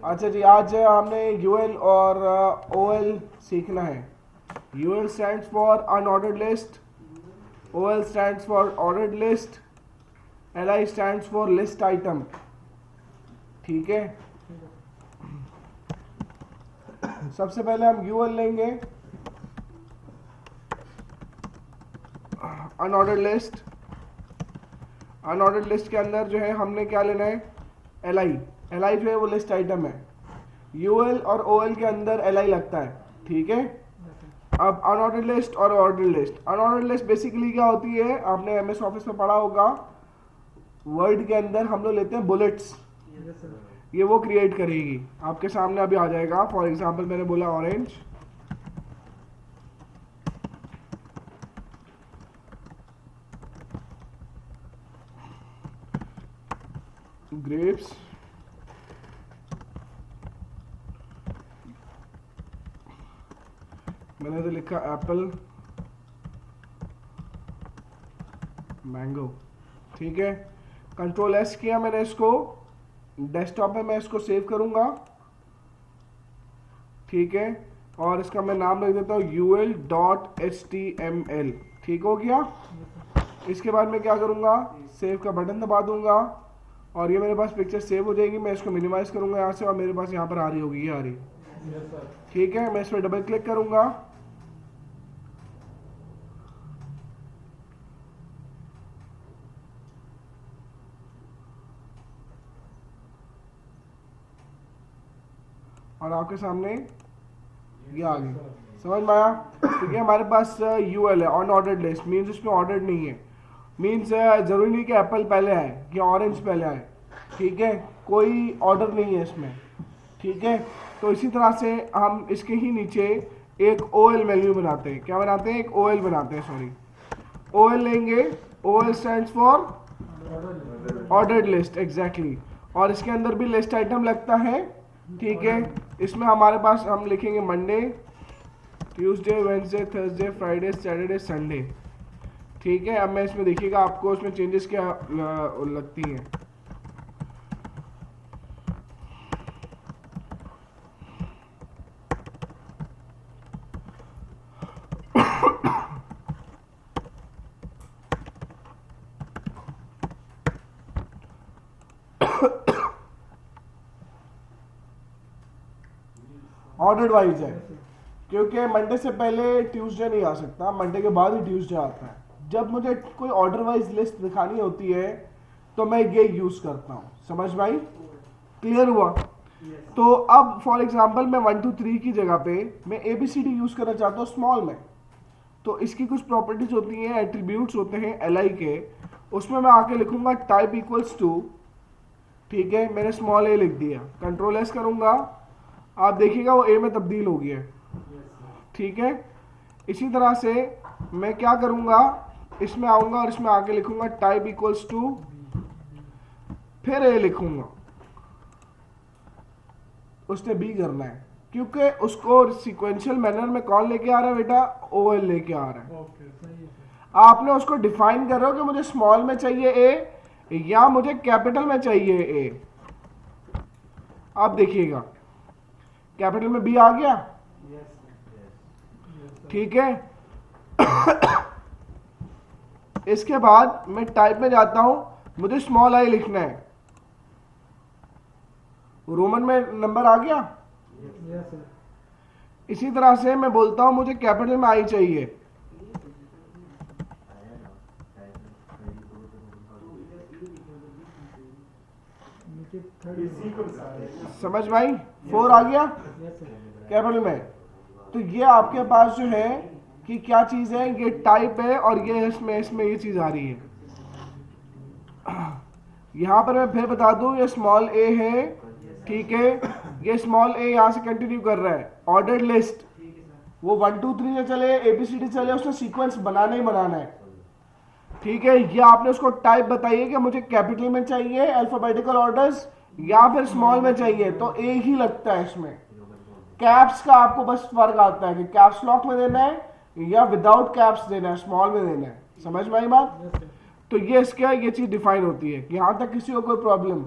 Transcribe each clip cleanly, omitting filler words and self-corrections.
अच्छा जी, आज हमने यूएल और ओएल सीखना है। UL stands for unordered list, OL stands for ordered list, LI stands for list item. ठीक है, सबसे पहले हम यूएल लेंगे, अनऑर्डर्ड लिस्ट। अनऑर्डर्ड लिस्ट के अंदर जो है हमने क्या लेना है, एलआई। एलआई जो है वो लिस्ट आइटम है। यूएल और ओएल के अंदर एलआई लगता है। ठीक है, अब अनऑर्डर्ड लिस्ट और ordered list. Unordered list basically क्या होती है, आपने एमएस ऑफिस में पढ़ा होगा, वर्ड के अंदर हम लोग लेते हैं बुलेट्स। ये वो क्रिएट करेगी, आपके सामने अभी आ जाएगा। फॉर एग्जांपल मैंने बोला ऑरेंज, ग्रेप्स, मैंने तो लिखा एप्पल, मैंगो। ठीक है, कंट्रोल एस किया मैंने इसको, डेस्कटॉप में मैं इसको सेव करूंगा। ठीक है, और इसका मैं नाम रख देता हूँ ul.html। ठीक हो गया। इसके बाद मैं क्या करूंगा, सेव का बटन दबा दूंगा और ये मेरे पास पिक्चर सेव हो जाएगी। मैं इसको मिनिमाइज करूंगा यहाँ से और मेरे पास यहाँ पर आ रही होगी, ये आ रही। ठीक है, मैं इस पर डबल क्लिक करूंगा, और आपके सामने ये आ गई। समझ में आया? ठीक है, हमारे पास यूएल है, अनऑर्डर्ड लिस्ट, मीन्स उसमें ऑर्डर नहीं है। मीन्स जरूरी नहीं कि एप्पल पहले आए कि ऑरेंज पहले आए। ठीक है, कोई ऑर्डर नहीं है इसमें। ठीक है, तो इसी तरह से हम इसके ही नीचे एक ओएल मेन्यू बनाते हैं। क्या बनाते हैं? एक ओएल बनाते हैं, सॉरी, ओएल लेंगे। OL stands for ordered list, exactly. और इसके अंदर भी लिस्ट आइटम लगता है। ठीक है, इसमें हमारे पास हम लिखेंगे Monday, Tuesday, Wednesday, Thursday, Friday, Saturday, Sunday. ठीक है, अब मैं इसमें देखिएगा आपको इसमें चेंजेस क्या लगती हैं। ऑर्डर्ड वाइज है, क्योंकि मंडे से पहले ट्यूसडे नहीं आ सकता, मंडे के बाद ही ट्यूसडे आता है। जब मुझे कोई ऑर्डर वाइज लिस्ट दिखानी होती है तो मैं ये यूज करता हूँ। समझ में आई? क्लियर हुआ? तो अब फॉर एग्जांपल मैं 1 2 3 की जगह पे मैं ABCD यूज करना चाहता हूँ स्मॉल में। तो इसकी कुछ प्रॉपर्टीज होती हैं, एट्रीब्यूट्स होते हैं एलआई के, उसमें मैं आके लिखूंगा टाइप इक्वल्स टू। ठीक है, मैंने स्मॉल ए लिख दिया, कंट्रोल एस करूंगा, आप देखिएगा वो ए में तब्दील हो गया। ठीक है, इसी तरह से मैं क्या करूंगा, इसमें आऊंगा और इसमें आके लिखूंगा टाइप इक्वल्स टू, फिर ए लिखूंगा। उसने बी करना है, क्योंकि उसको सीक्वेंशियल मैनर में कौन लेके आ रहा है बेटा? ओएल लेके आ रहा है। आपने उसको डिफाइन कर रहे हो कि मुझे स्मॉल में चाहिए ए या मुझे कैपिटल में चाहिए ए। आप देखिएगा कैपिटल में बी आ गया। ठीक है, इसके बाद मैं टाइप में जाता हूं, मुझे स्मॉल आई लिखना है, रोमन में नंबर आ गया। इसी तरह से मैं बोलता हूं मुझे कैपिटल में आई चाहिए, समझ में आई? 4 आ गया कैपिटल में। तो ये आपके पास जो है कि क्या चीज है, ये टाइप है और ये इसमें ये चीज आ रही है। यहां पर मैं फिर बता दूं ये स्मॉल ए है। ठीक है, ये स्मॉल ए यहां से कंटिन्यू कर रहा है। ऑर्डर्ड लिस्ट वो 1 2 3 से चले, ABCD चले, उसने सीक्वेंस बनाना ही बनाना है। ठीक है, ये आपने उसको टाइप बताइए कि मुझे कैपिटल में चाहिए अल्फाबेटिकल ऑर्डर्स या फिर स्मॉल में चाहिए, तो ए ही लगता है इसमें। कैप्स का आपको बस फर्क आता है कि कैप्स लॉक में देना है या विदाउट कैप्स देना है, स्मॉल में देना है। समझ में आई बात? तो ये इसका ये चीज डिफाइन होती है। यहां तक किसी को कोई प्रॉब्लम?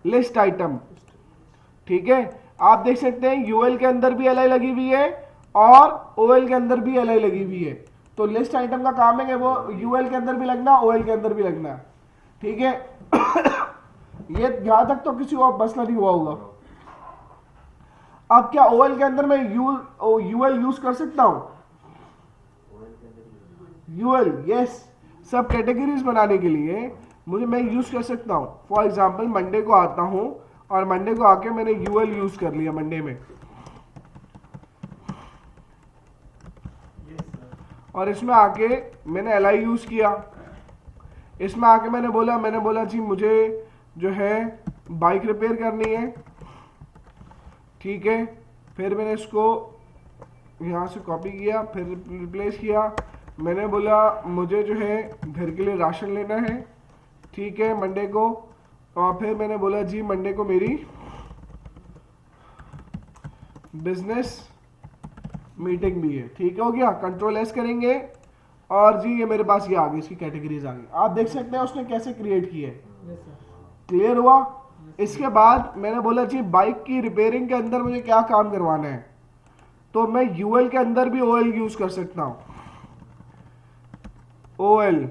लिस्ट आइटम, ठीक है, आप देख सकते हैं यूएल के अंदर भी एलआई लगी हुई है और ओएल के अंदर भी एलआई लगी हुई है। तो लिस्ट आइटम का काम है कि वो यूएल के अंदर भी लगना, ओएल के अंदर भी लगना, ठीक है। ये यहां तक तो किसी को मसला नहीं हुआ होगा। अब क्या ओएल के अंदर मैं यूएल यूज कर सकता हूं? यूएल, यस, सब कैटेगरीज बनाने के लिए मैं यूज कर सकता हूं। फॉर एग्जांपल मंडे को आता हूं और मंडे को आके मैंने यूएल यूज कर लिया मंडे में, और इसमें आके मैंने एलआई यूज किया। इसमें आके मैंने बोला जी मुझे जो है बाइक रिपेयर करनी है, ठीक है। फिर मैंने इसको यहाँ से कॉपी किया, फिर रिप्लेस किया। मैंने बोला मुझे जो है घर के लिए राशन लेना है, ठीक है, मंडे को। और फिर मैंने बोला जी मंडे को मेरी बिजनेस मीटिंग भी है, ठीक है, हो गया। कंट्रोल एस करेंगे और जी ये मेरे पास ये आ गई, इसकी कैटेगरीज आ गई। आप देख सकते हैं उसने कैसे क्रिएट की है। क्लियर हुआ? इसके बाद मैंने बोला जी बाइक की रिपेयरिंग के अंदर मुझे क्या काम करवाना है, तो मैं यूएल के अंदर भी ओएल यूज कर सकता हूं, ओएल,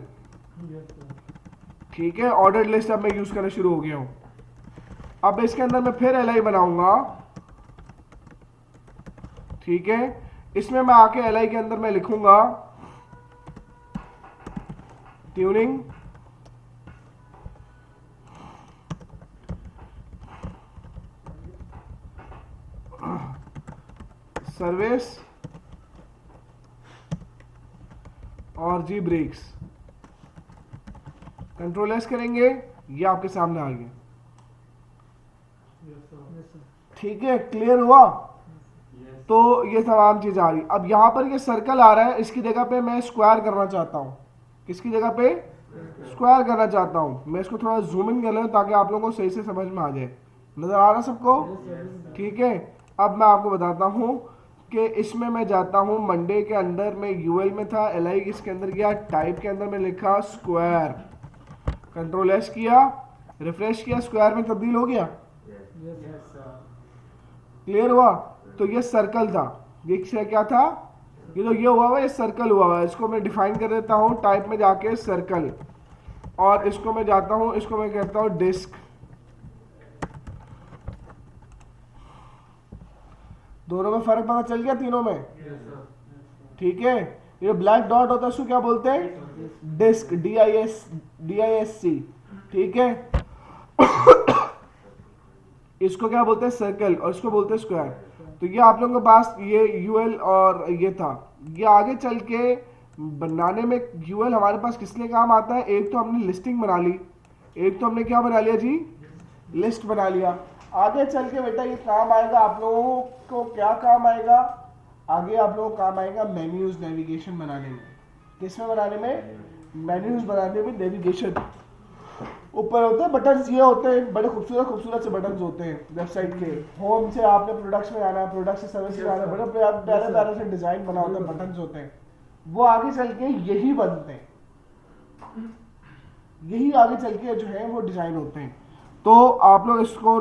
ठीक है। ऑर्डर लिस्ट अब मैं यूज करना शुरू हो गया हूं। अब इसके अंदर मैं फिर एलआई बनाऊंगा, ठीक है। इसमें मैं आके एलआई के अंदर मैं लिखूंगा ट्यूनिंग, सर्विस और जी ब्रेक्स। कंट्रोल एस करेंगे, ये आपके सामने आ गया, ठीक है। क्लियर हुआ? तो ये तमाम चीज आ रही। अब यहां पर ये सर्कल आ रहा है, इसकी जगह पे मैं स्क्वायर करना चाहता हूं। किसकी जगह पे? स्क्वायर करना चाहता हूं। मैं इसको थोड़ा जूम इन कर लूं ताकि आप लोगों को सही से समझ में आ जाए। नजर आ रहा सबको? ठीक है। अब मैं आपको बताता हूं कि इसमें मैं जाता हूं मंडे के अंदर, मैं यूएल में था, एलआई इसके अंदर गया, टाइप के अंदर मैं लिखा स्क्वायर, कंट्रोल एस किया, रिफ्रेश किया, स्क्वायर में तब्दील हो गया। क्लियर हुआ? तो ये सर्कल था, ये क्या था? ये तो ये हुआ हुआ, ये सर्कल हुआ हुआ। इसको मैं डिफाइन कर देता हूं टाइप में जाके सर्कल, और इसको मैं जाता हूं, इसको मैं कहता हूं डिस्क। दोनों में फर्क पता चल गया? तीनों में? ठीक है। ये ब्लैक डॉट होता है, इसको क्या बोलते हैं? डिस्क, DISC, ठीक है। इसको क्या बोलते हैं? सर्कल, और इसको बोलते हैं स्क्वायर। तो ये आप लोगों के पास ये यूएल और ये था। ये आगे चल के बनाने में यूएल हमारे पास किस लिए काम आता है? एक तो हमने लिस्टिंग बना ली, एक तो हमने क्या बना लिया जी? लिस्ट बना लिया। आगे चल के बेटा ये काम आएगा आप लोगों को, क्या काम आएगा आगे? आप लोगों को काम आएगा मेन्यूज, नेविगेशन बनाने में। किसमें बनाने में? मेन्यूज बनाने में, नेविगेशन। ऊपर होते हैं बटन्स, ये होते हैं बड़े खूबसूरत खूबसूरत से बटन्स होते हैं वेबसाइट के। होम से आपने प्रोडक्ट्स में आना है, प्रोडक्ट से सर्विस में आना है, बड़े प्यारे प्यारे से डिजाइन बना होता है, बटन्स होते हैं। वो आगे चल के यही बनते हैं, यही आगे चल के जो है वो डिजाइन होते हैं। तो आप लोग इसको